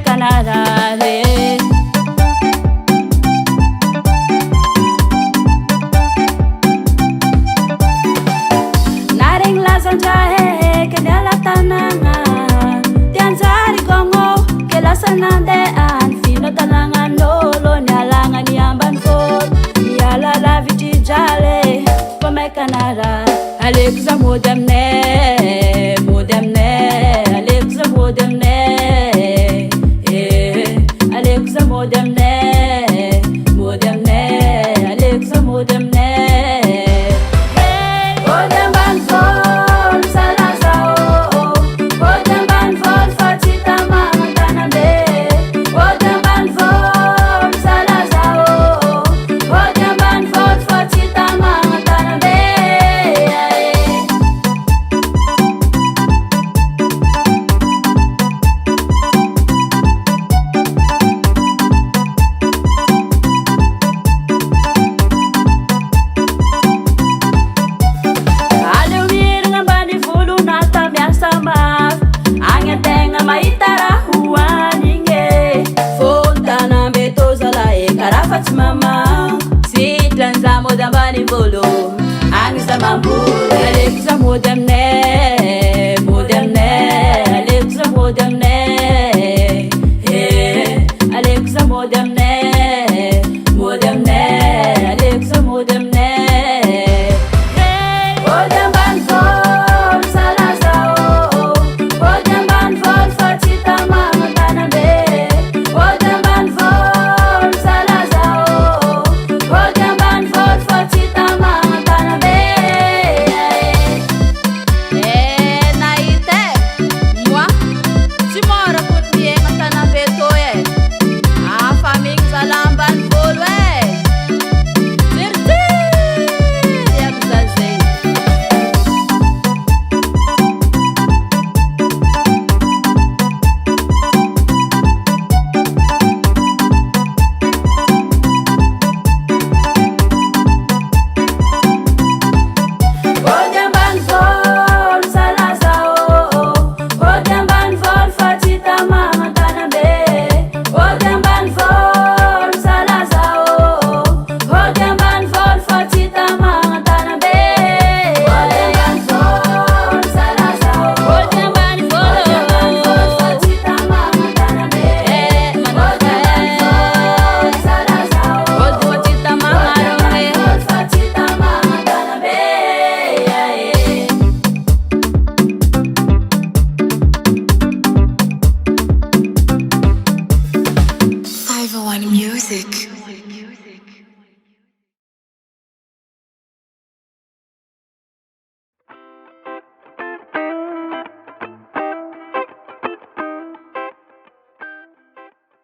Canarare. Naring lasanjahe kenala tananga tianzari kongo kelasanandean fino talangan lolo nyalangan yamban fot yala la vitijale pome Canara Alexa modemne modemne Alexa modemne Alexa modemne modemne Alexa modemne Modemban fol salasao Modemban fol fatita mangantanande Modemban fol salasao Modemban fol fatita mangantanande Mama, si transa modambani bolo, angsa mambu.